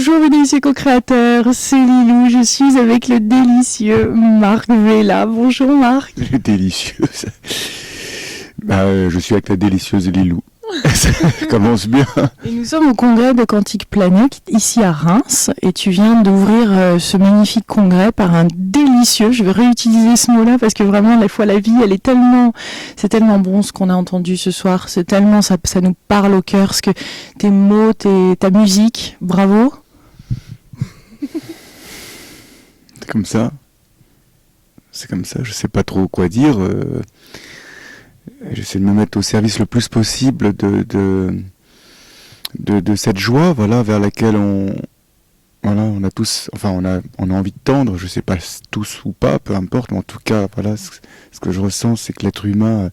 Bonjour mes délicieux co-créateurs, c'est Lilou, je suis avec le délicieux Marc Vella. Bonjour Marc. Délicieux. Je suis avec la délicieuse Lilou. Ça commence bien. Et nous sommes au congrès de Quantique Planète, ici à Reims, et tu viens d'ouvrir ce magnifique congrès par un délicieux, je vais réutiliser ce mot-là parce que vraiment la vie, c'est tellement bon ce qu'on a entendu ce soir, c'est tellement, ça nous parle au cœur, ce que tes mots, ta musique, bravo. C'est comme ça, je sais pas trop quoi dire. J'essaie de me mettre au service le plus possible de cette joie, voilà, vers laquelle on a tous, enfin on a envie de tendre, je sais pas tous ou pas, peu importe, mais en tout cas, voilà, ce que je ressens, c'est que l'être humain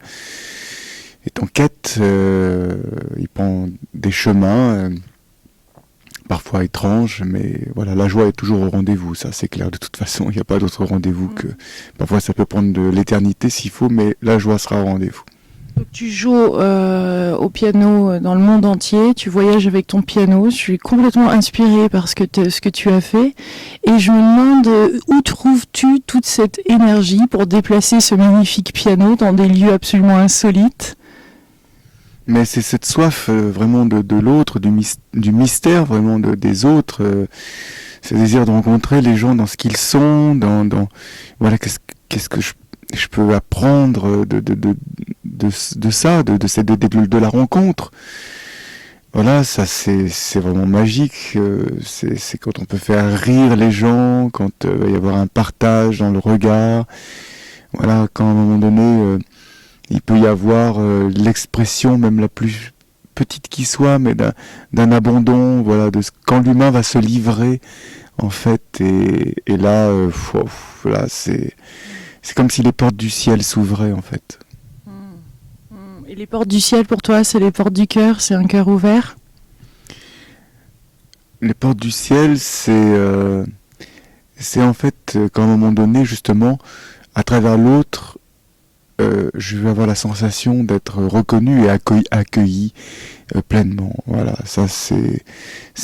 est en quête, il prend des chemins, parfois étranges, mais voilà, la joie est toujours au rendez-vous, ça c'est clair, de toute façon, il n'y a pas d'autre rendez-vous que, parfois ça peut prendre de l'éternité s'il faut, mais la joie sera au rendez-vous. Donc tu joues au piano dans le monde entier, tu voyages avec ton piano, je suis complètement inspirée par ce que tu as fait et je me demande où trouves-tu toute cette énergie pour déplacer ce magnifique piano dans des lieux absolument insolites? Mais c'est cette soif vraiment de l'autre, du mystère vraiment des autres, ce désir de rencontrer les gens dans ce qu'ils sont, voilà, qu'est-ce que je peux apprendre de ça, de la rencontre. Voilà, ça c'est vraiment magique. C'est quand on peut faire rire les gens, quand il va y avoir un partage dans le regard. Voilà, quand à un moment donné, il peut y avoir l'expression même la plus petite qui soit, mais d'un abandon. Voilà, quand l'humain va se livrer, en fait, et là, là, c'est comme si les portes du ciel s'ouvraient, en fait. Et les portes du ciel, pour toi, c'est les portes du cœur, c'est un cœur ouvert? Les portes du ciel, c'est en fait, qu'à un moment donné, justement, à travers l'autre, je vais avoir la sensation d'être reconnu et accueilli pleinement. Voilà, ça c'est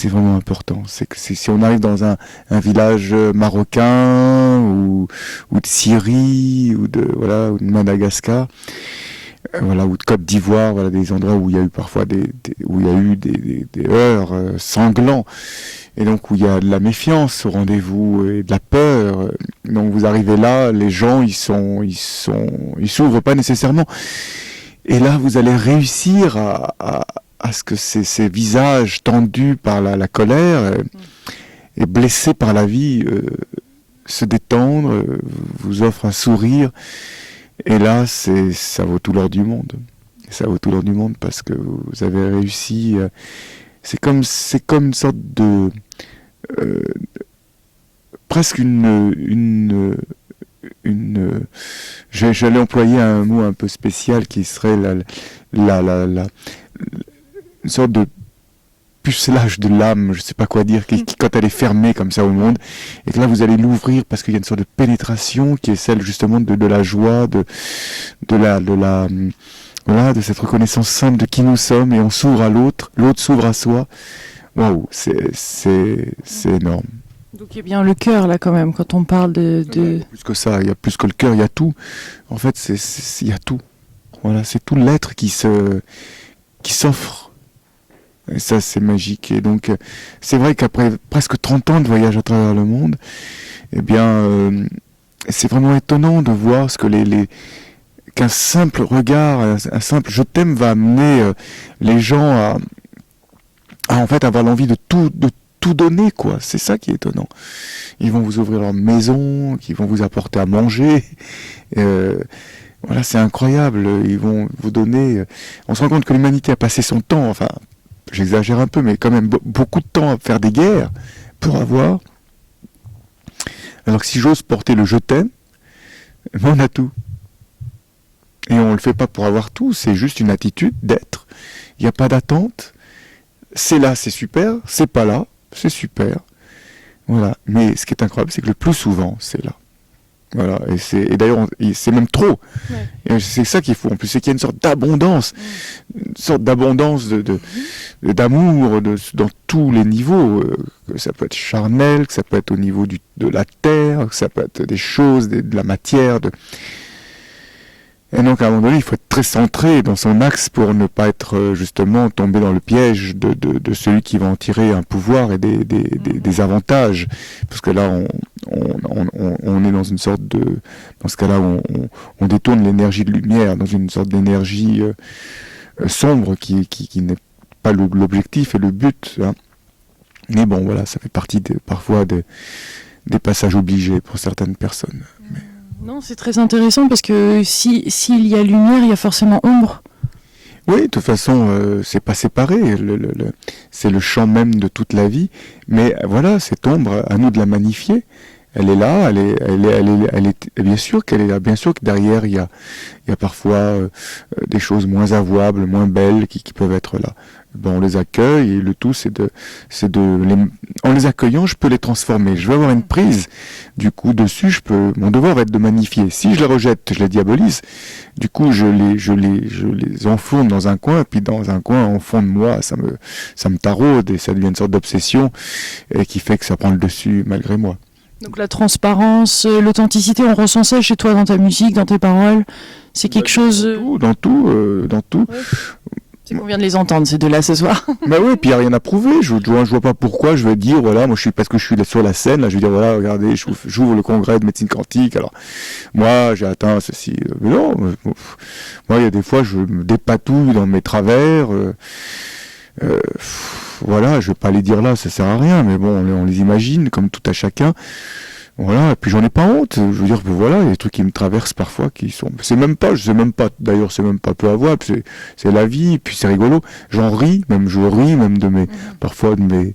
vraiment important. C'est que si on arrive dans un village marocain ou de Syrie ou de Madagascar, voilà, ou de Côte d'Ivoire, voilà, des endroits où il y a eu parfois des heurts sanglants, et donc où il y a de la méfiance au rendez-vous et de la peur. Donc vous arrivez là, les gens ils s'ouvrent pas nécessairement, et là vous allez réussir à ce que ces visages tendus par la colère et blessés par la vie se détendent, vous offrent un sourire. Et là, ça vaut tout l'or du monde. Ça vaut tout l'or du monde parce que vous avez réussi. C'est comme une sorte de presque j'allais employer un mot un peu spécial qui serait une sorte de pucelage de l'âme, je sais pas quoi dire, qui quand elle est fermée comme ça au monde, et que là vous allez l'ouvrir parce qu'il y a une sorte de pénétration qui est celle justement de la joie, de cette reconnaissance simple de qui nous sommes, et on s'ouvre à l'autre s'ouvre à soi. Waouh, c'est énorme. Donc il y a bien le cœur là quand même quand on parle de... Plus que ça, il y a plus que le cœur, il y a tout. En fait, il y a tout. Voilà, c'est tout l'être qui s'offre. Et ça, c'est magique. Et donc, c'est vrai qu'après presque 30 ans de voyage à travers le monde, eh bien, c'est vraiment étonnant de voir ce que qu'un simple regard, un simple je t'aime va amener les gens à en fait avoir l'envie de tout donner, quoi. C'est ça qui est étonnant. Ils vont vous ouvrir leur maison, ils vont vous apporter à manger. Voilà, c'est incroyable. Ils vont vous donner. On se rend compte que l'humanité a passé son temps, enfin, j'exagère un peu, mais quand même beaucoup de temps à faire des guerres pour avoir. Alors que si j'ose porter le je t'aime, on a tout. Et on le fait pas pour avoir tout, c'est juste une attitude d'être. Il n'y a pas d'attente. C'est là, c'est super. C'est pas là, c'est super. Voilà. Mais ce qui est incroyable, c'est que le plus souvent, c'est là. Voilà, et d'ailleurs, c'est même trop. Ouais. Et c'est ça qu'il faut. En plus, c'est qu'il y a une sorte d'abondance, une sorte d'abondance d'amour dans tous les niveaux. Que ça peut être charnel, que ça peut être au niveau de la terre, que ça peut être des choses, de la matière. Et donc, à un moment donné, il faut être très centré dans son axe pour ne pas être justement tombé dans le piège de celui qui va en tirer un pouvoir et des avantages. Parce que là, on est dans une sorte dans ce cas-là, on détourne l'énergie de lumière dans une sorte d'énergie sombre qui n'est pas l'objectif et le but. Hein. Mais bon, voilà, ça fait partie parfois des passages obligés pour certaines personnes. Mais... Non, c'est très intéressant parce que s'il y a lumière, il y a forcément ombre. Oui, de toute façon, c'est pas séparé. C'est le champ même de toute la vie. Mais voilà, cette ombre, à nous de la magnifier. Elle est là, elle est bien sûr qu'elle est là. Bien sûr que derrière, il y a parfois des choses moins avouables, moins belles qui peuvent être là. Ben, on les accueille et le tout, en les accueillant, je peux les transformer. Je vais avoir une prise. Du coup, dessus, mon devoir va être de magnifier. Si je les rejette, je les diabolise. Du coup, je les enfourne dans un coin, puis dans un coin, en fond de moi, ça me taraude et ça devient une sorte d'obsession et qui fait que ça prend le dessus malgré moi. Donc la transparence, l'authenticité, on ressent ça chez toi dans ta musique, dans tes paroles. C'est quelque chose... Dans tout. Ouais. C'est qu'on vient de les entendre, ces deux-là, ce soir. Bah oui, puis il n'y a rien à prouver. Je vois pas pourquoi je vais dire, voilà, moi parce que je suis là sur la scène, là, je vais dire, voilà, regardez, j'ouvre le congrès de médecine quantique, alors, moi, j'ai atteint ceci. Mais non, moi, il y a des fois, je me dépatouille dans mes travers, voilà, je vais pas les dire là, ça sert à rien, mais bon, on les imagine, comme tout à chacun. Voilà, et puis j'en ai pas honte, je veux dire, il y a des trucs qui me traversent parfois qui sont, je sais même pas, d'ailleurs c'est même pas peu avouable, c'est la vie, et puis c'est rigolo, je ris même parfois de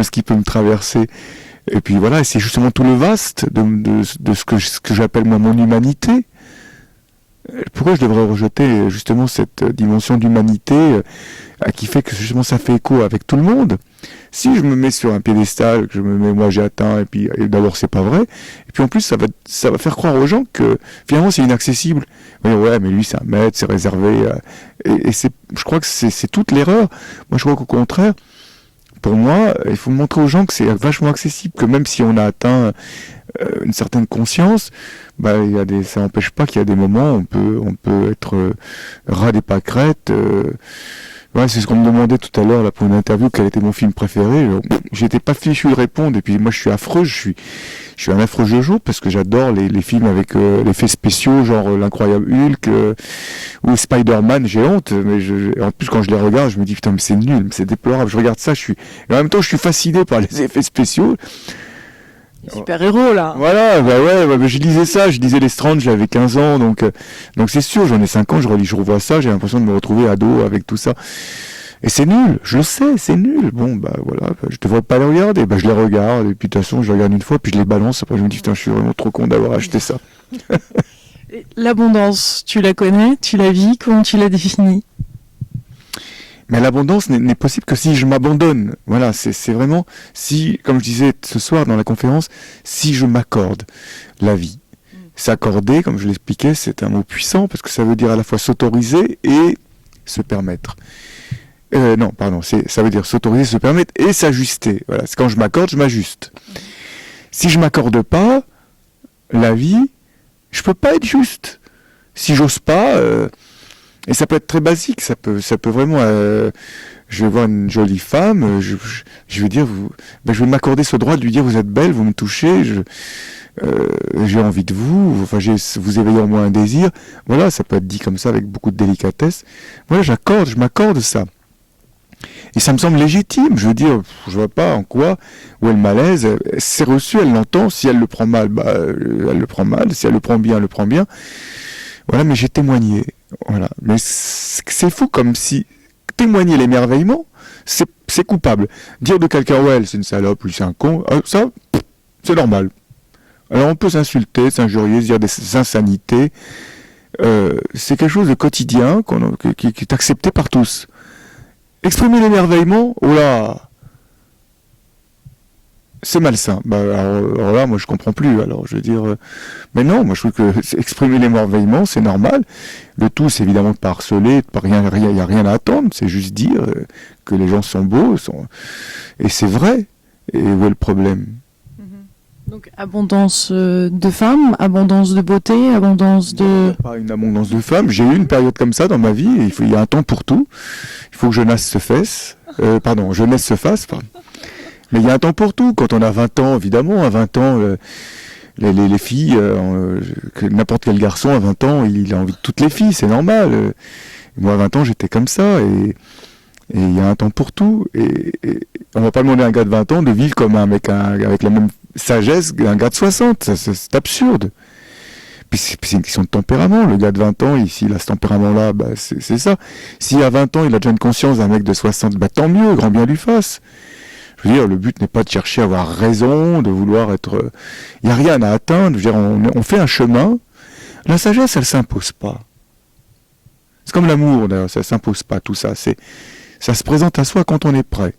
ce qui peut me traverser, et puis voilà, et c'est justement tout le vaste de ce que j'appelle moi mon humanité. Pourquoi je devrais rejeter justement cette dimension d'humanité qui fait que justement ça fait écho avec tout le monde? Si je me mets sur un piédestal, que je me mets moi j'ai atteint, et d'abord c'est pas vrai, et puis en plus ça va faire croire aux gens que finalement c'est inaccessible. Ouais, mais lui c'est un maître, c'est réservé, et je crois que c'est toute l'erreur. Moi je crois qu'au contraire, pour moi, il faut montrer aux gens que c'est vachement accessible, que même si on a atteint une certaine conscience, bah, ça n'empêche pas qu'il y a des moments où on peut être ras des pâquerettes. Ouais, c'est ce qu'on me demandait tout à l'heure là, pour une interview, quel était mon film préféré. J'étais pas fichu de répondre, et puis moi je suis affreux, je suis un affreux jojo, parce que j'adore les films avec l'effets spéciaux, genre l'incroyable Hulk ou Spider-Man. J'ai honte, mais en plus quand je les regarde, je me dis putain mais c'est nul, c'est déplorable. Je regarde ça, et en même temps je suis fasciné par les effets spéciaux. Super-héros, là. Voilà, bah ouais, je lisais Les Strange, j'avais 15 ans, donc c'est sûr, j'en ai 5 ans, je revois ça, j'ai l'impression de me retrouver ado avec tout ça. Et c'est nul, je le sais, c'est nul. Bon, bah voilà, je devrais pas les regarder, bah je les regarde, et puis de toute façon, je les regarde une fois, puis je les balance, après je me dis, putain, je suis vraiment trop con d'avoir acheté ça. L'abondance, tu la connais, tu la vis, comment tu la définis? Mais l'abondance n'est possible que si je m'abandonne. Voilà, c'est vraiment, si, comme je disais ce soir dans la conférence, si je m'accorde la vie. S'accorder, comme je l'expliquais, c'est un mot puissant, parce que ça veut dire à la fois s'autoriser et se permettre. Non, pardon, ça veut dire s'autoriser, se permettre et s'ajuster. Voilà, c'est quand je m'accorde, je m'ajuste. Si je m'accorde pas, la vie, je peux pas être juste. Si j'ose pas... Et ça peut être très basique, ça peut vraiment... je vais voir une jolie femme, je vais dire, je vais m'accorder ce droit de lui dire, vous êtes belle, vous me touchez, j'ai envie de vous, enfin, vous éveillez en moi un désir. Voilà, ça peut être dit comme ça, avec beaucoup de délicatesse. Voilà, je m'accorde ça. Et ça me semble légitime, je veux dire, je vois pas en quoi, où est le malaise, c'est reçu, elle l'entend, si elle le prend mal, bah, elle le prend mal, si elle le prend bien, elle le prend bien. Voilà, mais j'ai témoigné. Voilà. Mais c'est fou, comme si témoigner l'émerveillement, c'est coupable. Dire de quelqu'un, ouais, c'est une salope, lui c'est un con, ça, c'est normal. Alors on peut s'insulter, s'injurier, se dire des insanités. C'est quelque chose de quotidien qui est accepté par tous. Exprimer l'émerveillement, oh là, c'est malsain. Bah, alors là, moi, je comprends plus. Alors, je veux dire, mais non, moi, je trouve que exprimer l'émerveillement, c'est normal. Le tout, c'est évidemment de pas harceler, de pas rien, il y a rien à attendre. C'est juste dire que les gens sont beaux, et c'est vrai. Et où est le problème? Donc abondance de femmes, abondance de beauté, abondance de... Pas une abondance de femmes. J'ai eu une période comme ça dans ma vie. Et il y a un temps pour tout. Il faut que jeunesse se fasse. Jeunesse se fasse. Pardon. Mais il y a un temps pour tout. Quand on a 20 ans, évidemment, à 20 ans, les filles, que n'importe quel garçon à 20 ans, il a envie de toutes les filles, c'est normal. Moi, à 20 ans, j'étais comme ça. Et il y a un temps pour tout. Et on va pas demander à un gars de 20 ans de vivre comme un mec avec la même sagesse qu'un gars de 60. C'est absurde. Puis c'est une question de tempérament. Le gars de 20 ans, s'il a ce tempérament-là, bah, c'est ça. Si à 20 ans, il a déjà une conscience d'un mec de 60, bah, tant mieux, grand bien lui fasse. Je veux dire, le but n'est pas de chercher à avoir raison, de vouloir être... Il n'y a rien à atteindre. Je veux dire, on fait un chemin. La sagesse, elle s'impose pas. C'est comme l'amour, d'ailleurs, ça s'impose pas, tout ça. Ça se présente à soi quand on est prêt.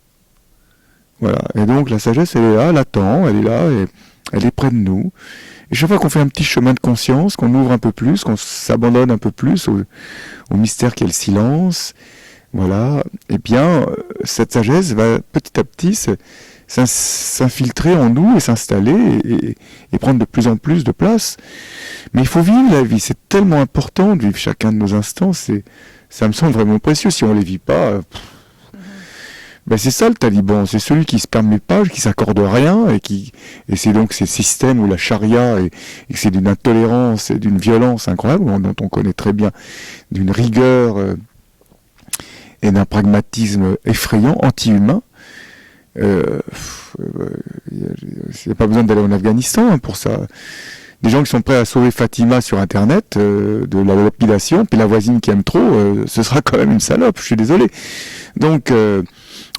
Voilà. Et donc, la sagesse, elle est là, elle attend, elle est là, et elle est près de nous. Et chaque fois qu'on fait un petit chemin de conscience, qu'on ouvre un peu plus, qu'on s'abandonne un peu plus au mystère qu'est le silence, voilà, eh bien, cette sagesse va petit à petit s'infiltrer en nous et s'installer et prendre de plus en plus de place. Mais il faut vivre la vie, c'est tellement important de vivre chacun de nos instants, ça me semble vraiment précieux. Si on ne les vit pas, ben c'est ça le taliban, c'est celui qui se permet pas, qui s'accorde rien, et c'est donc ces systèmes où la charia, et que c'est d'une intolérance et d'une violence incroyable, dont on connaît très bien, d'une rigueur et d'un pragmatisme effrayant, anti-humain. Il n'y a pas besoin d'aller en Afghanistan pour ça. Des gens qui sont prêts à sauver Fatima sur Internet de la lapidation, puis la voisine qui aime trop, ce sera quand même une salope, je suis désolé. Donc,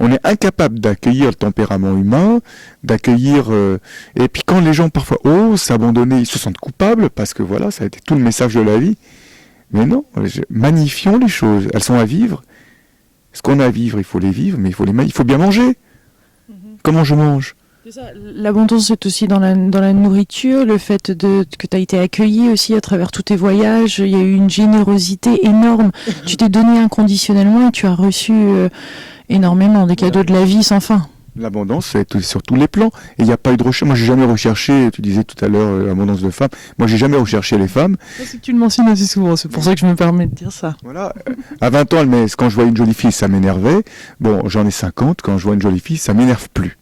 on est incapable d'accueillir le tempérament humain, d'accueillir... et puis quand les gens parfois osent s'abandonner, ils se sentent coupables, parce que voilà, ça a été tout le message de la vie. Mais non, magnifions les choses, elles sont à vivre. Ce qu'on a à vivre, il faut les vivre, mais il faut bien manger. Comment je mange? L'abondance, c'est aussi dans la nourriture, le fait que tu as été accueilli aussi à travers tous tes voyages. Il y a eu une générosité énorme. Tu t'es donné inconditionnellement et tu as reçu énormément des cadeaux de la vie sans fin. L'abondance, c'est sur tous les plans. Et il n'y a pas eu de recherche. Moi, j'ai jamais recherché, tu disais tout à l'heure, l'abondance de femmes. Moi, j'ai jamais recherché les femmes. C'est que tu le mentionnes assez souvent, c'est pour ça que je me permets de dire ça. Voilà. À 20 ans, quand je vois une jolie fille, ça m'énervait. Bon, j'en ai 50, quand je vois une jolie fille, ça m'énerve plus.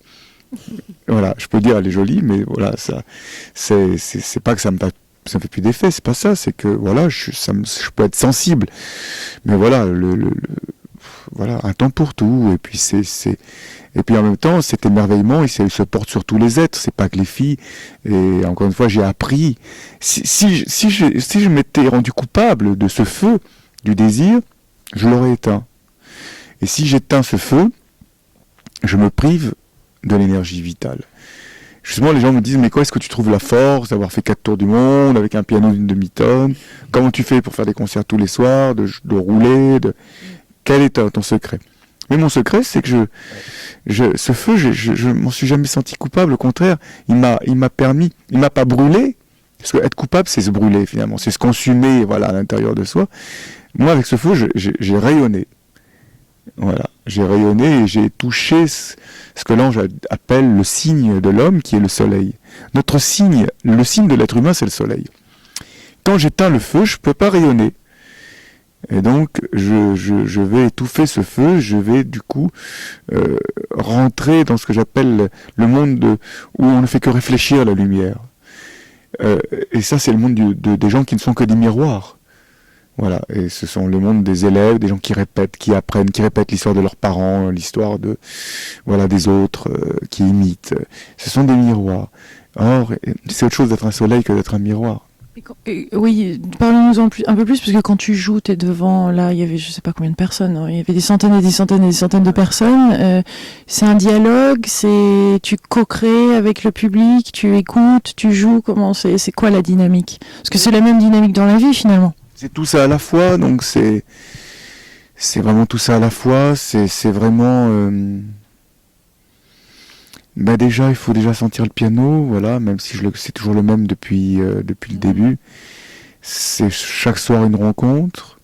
Voilà, je peux dire elle est jolie, mais voilà, ça, c'est pas que ça me fait plus d'effet, c'est pas ça, c'est que voilà, je peux être sensible, mais voilà, voilà, un temps pour tout, et puis et puis en même temps, cet émerveillement, il se porte sur tous les êtres, c'est pas que les filles. Et encore une fois, j'ai appris. Si je m'étais rendu coupable de ce feu du désir, je l'aurais éteint. Et si j'éteins ce feu, je me prive de l'énergie vitale. Justement, les gens me disent, mais quoi, est-ce que tu trouves la force d'avoir fait 4 tours du monde avec un piano d'une demi-tonne? Comment tu fais pour faire des concerts tous les soirs, de rouler, Quel est ton secret? Mais mon secret, c'est que ce feu, je m'en suis jamais senti coupable. Au contraire, il m'a permis, il m'a pas brûlé. Parce que être coupable, c'est se brûler finalement, c'est se consumer, voilà, à l'intérieur de soi. Moi, avec ce feu, j'ai rayonné. Voilà, j'ai rayonné et j'ai touché ce que l'ange appelle le signe de l'homme, qui est le soleil. Notre signe, le signe de l'être humain, c'est le soleil. Quand j'éteins le feu, je peux pas rayonner. Et donc, je vais étouffer ce feu, je vais du coup rentrer dans ce que j'appelle le monde où on ne fait que réfléchir à la lumière. Et ça, c'est le monde des gens qui ne sont que des miroirs. Voilà, et ce sont le monde des élèves, des gens qui répètent, qui apprennent, qui répètent l'histoire de leurs parents, l'histoire des autres, qui imitent. Ce sont des miroirs. Or, c'est autre chose d'être un soleil que d'être un miroir. Oui, parlons-nous un peu plus, parce que quand tu joues, t'es devant, là, il y avait je sais pas combien de personnes, hein, il y avait des centaines et des centaines et des centaines de personnes. C'est un dialogue, tu co-crées avec le public, tu écoutes, tu joues, c'est quoi la dynamique? Parce que c'est la même dynamique dans la vie, finalement. C'est tout ça à la fois, donc c'est vraiment tout ça à la fois, c'est vraiment... Bah déjà, il faut déjà sentir le piano, voilà, même si c'est toujours le même depuis le début. C'est chaque soir une rencontre.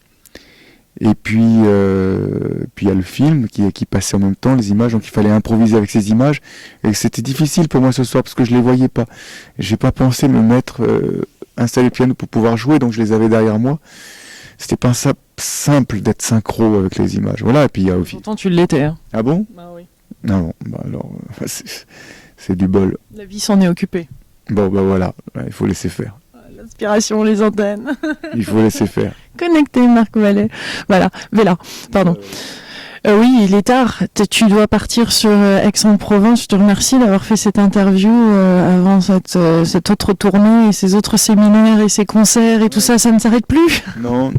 Et puis il y a le film qui passait en même temps, les images, donc il fallait improviser avec ces images. Et c'était difficile pour moi ce soir parce que je les voyais pas. J'ai pas pensé me mettre, installer le piano pour pouvoir jouer, donc je les avais derrière moi. C'était pas simple d'être synchro avec les images. Voilà, et puis il y a aussi... Pourtant tu l'étais. Hein. Ah bon ? Bah oui. Non, bah alors, c'est du bol. La vie s'en est occupée. Bon, bah voilà, il faut laisser faire. L'inspiration, les antennes. Il faut laisser faire. Connecté, Marc Vallet. Voilà, Vela, pardon. Oui, il est tard. Tu dois partir sur Aix-en-Provence. Je te remercie d'avoir fait cette interview avant cette autre tournée et ces autres séminaires et ces concerts et tout ça. Ça ne s'arrête plus. Non.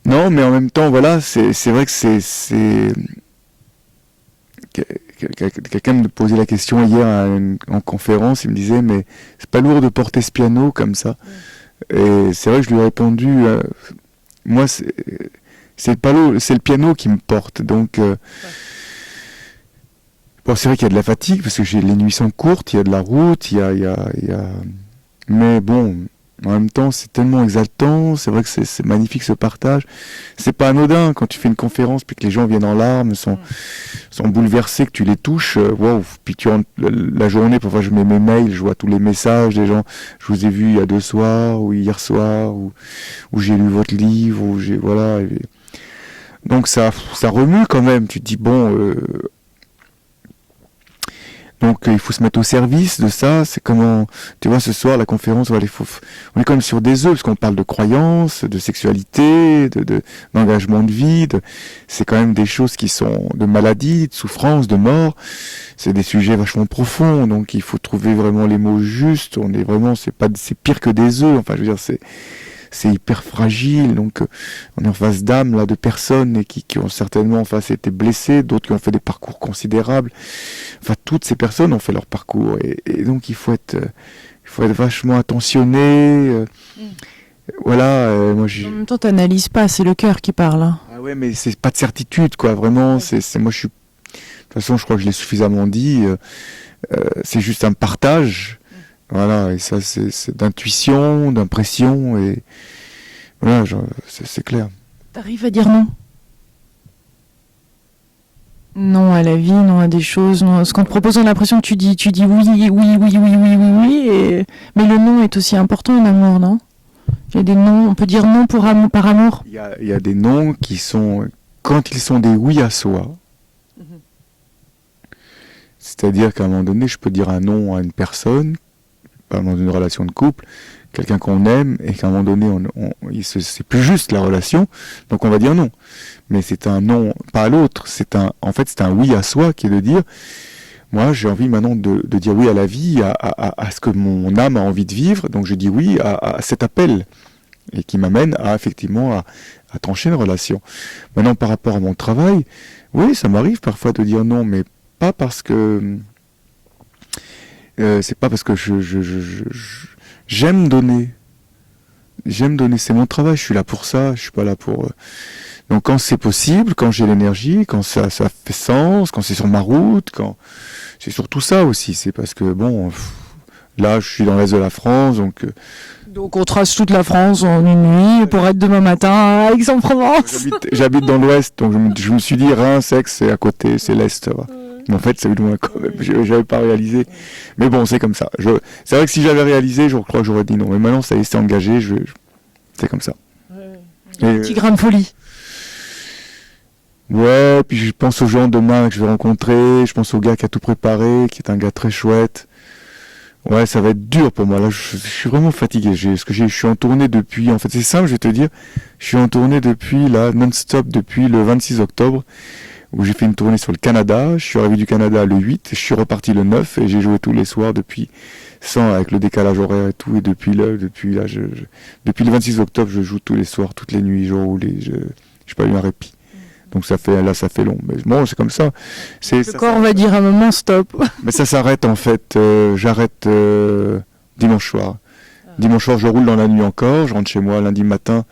Non, mais en même temps, voilà, c'est vrai que c'est... Quelqu'un me posait la question hier en conférence, il me disait mais c'est pas lourd de porter ce piano comme ça. Et c'est vrai que je lui ai répondu moi c'est pas lourd, c'est le piano qui me porte. Donc bon, c'est vrai qu'il y a de la fatigue parce que les nuits sont courtes, il y a de la route, il y a... mais bon, en même temps c'est tellement exaltant, c'est vrai que c'est magnifique ce partage. C'est pas anodin quand tu fais une conférence puis que les gens viennent en larmes, sont bouleversés, que tu les touches, wow. Puis tu rentres la journée, parfois je mets mes mails, je vois tous les messages des gens, je vous ai vu il y a 2 soirs, ou hier soir, ou j'ai lu votre livre, ou j'ai... Voilà. Donc ça remue quand même, tu te dis bon... Donc il faut se mettre au service de ça. C'est comment, tu vois, ce soir la conférence, on est quand même sur des œufs parce qu'on parle de croyances, de sexualité, d'engagement de vie. C'est quand même des choses qui sont de maladie, de souffrance, de mort. C'est des sujets vachement profonds. Donc il faut trouver vraiment les mots justes. On est vraiment, c'est pire que des œufs. Enfin, je veux dire, c'est hyper fragile, donc on est en face d'âmes là de personnes et qui ont certainement en face été blessées, d'autres qui ont fait des parcours considérables. Enfin, toutes ces personnes ont fait leur parcours et donc il faut être vachement attentionné. Voilà, moi En même temps, t'analyses pas, c'est le cœur qui parle. Hein. Ah ouais, mais c'est pas de certitude quoi, vraiment. C'est moi je suis. De toute façon, je crois que je l'ai suffisamment dit. C'est juste un partage. Voilà, et ça c'est d'intuition, d'impression, et voilà, c'est clair. T'arrives à dire non ? Non à la vie, non à des choses, non à ce qu'on te propose, on a l'impression que tu dis oui, mais le non est aussi important en amour, non ? Il y a des noms, on peut dire non par amour. Il y a des noms qui sont, quand ils sont des oui à soi, c'est-à-dire qu'à un moment donné, je peux dire un non à une personne, dans une relation de couple, quelqu'un qu'on aime, et qu'à un moment donné, c'est plus juste la relation, donc on va dire non. Mais c'est un non, pas à l'autre, en fait c'est un oui à soi qui est de dire, moi j'ai envie maintenant de dire oui à la vie, à ce que mon âme a envie de vivre, donc je dis oui à cet appel, et qui m'amène effectivement à trancher une relation. Maintenant par rapport à mon travail, oui ça m'arrive parfois de dire non, mais pas parce que... c'est pas parce que j'aime donner. J'aime donner, c'est mon travail, je suis là pour ça, je suis pas là pour... Donc quand c'est possible, quand j'ai l'énergie, quand ça fait sens, quand c'est sur ma route, quand... C'est surtout ça aussi, c'est parce que bon, là je suis dans l'est de la France, donc... Donc on trace toute la France en une nuit pour être demain matin à Aix-en-Provence. J'habite dans l'ouest, donc je me suis dit Reims, Aix, c'est à côté, c'est l'est, ça va. Mais en fait, c'est loin quand même. J'avais pas réalisé. Mais bon, c'est comme ça. C'est vrai que si j'avais réalisé, je crois que j'aurais dit non. Mais maintenant, ça y est, c'est engagé. C'est comme ça. Un petit grain de folie. Ouais, puis je pense aux gens demain que je vais rencontrer. Je pense au gars qui a tout préparé, qui est un gars très chouette. Ouais, ça va être dur pour moi. Là, je suis vraiment fatigué. Je suis en tournée depuis... En fait, c'est simple, je vais te dire. Je suis en tournée depuis, là, non-stop, depuis le 26 octobre. Où j'ai fait une tournée sur le Canada, je suis arrivé du Canada le 8, je suis reparti le 9 et j'ai joué tous les soirs depuis, sans avec le décalage horaire et tout, et depuis le 26 octobre, je joue tous les soirs, toutes les nuits, jour où j'ai pas eu un répit. Donc ça fait long, mais bon, c'est comme ça. Le corps va dire à un moment stop. Mais ça s'arrête en fait, j'arrête dimanche soir. Dimanche soir, je roule dans la nuit encore, je rentre chez moi lundi matin.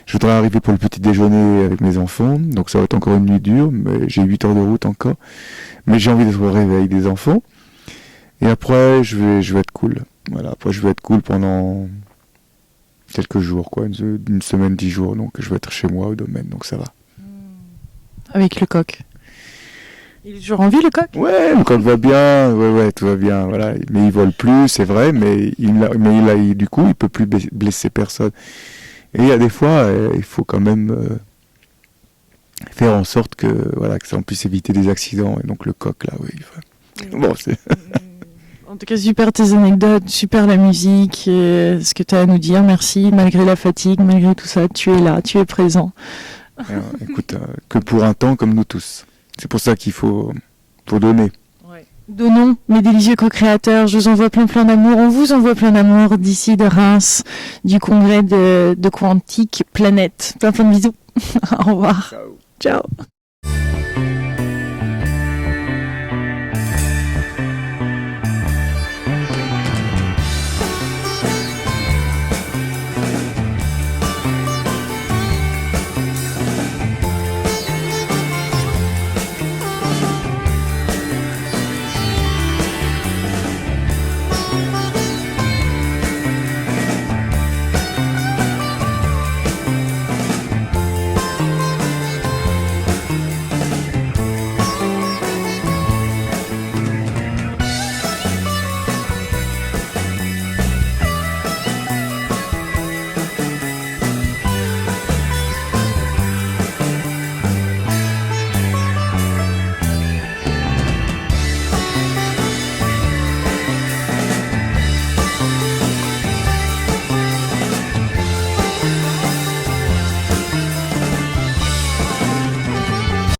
Je voudrais arriver pour le petit déjeuner avec mes enfants, donc ça va être encore une nuit dure, mais j'ai 8 heures de route encore. Mais j'ai envie d'être au réveil des enfants. Et après, je vais être cool. Voilà, après je vais être cool pendant quelques jours, quoi, une semaine, 10 jours. Donc je vais être chez moi au domaine, donc ça va. Avec le coq. Il est toujours en vie, le coq? Ouais, le coq va bien, ouais, tout va bien, voilà. Mais il vole plus, c'est vrai, mais du coup, il peut plus blesser personne. Et il y a des fois, il faut quand même faire en sorte que, voilà, que ça on puisse éviter des accidents. Et donc le coq, là, oui. Bon, c'est... En tout cas, super tes anecdotes, super la musique, ce que tu as à nous dire. Merci, malgré la fatigue, malgré tout ça, tu es là, tu es présent. Alors, écoute, que pour un temps comme nous tous. C'est pour ça qu'il faut donner. Ouais. Donnons, mes délicieux co-créateurs, je vous envoie plein d'amour, on vous envoie plein d'amour d'ici de Reims, du congrès de Quantique Planète. Plein de bisous. Au revoir. Ciao. Ciao.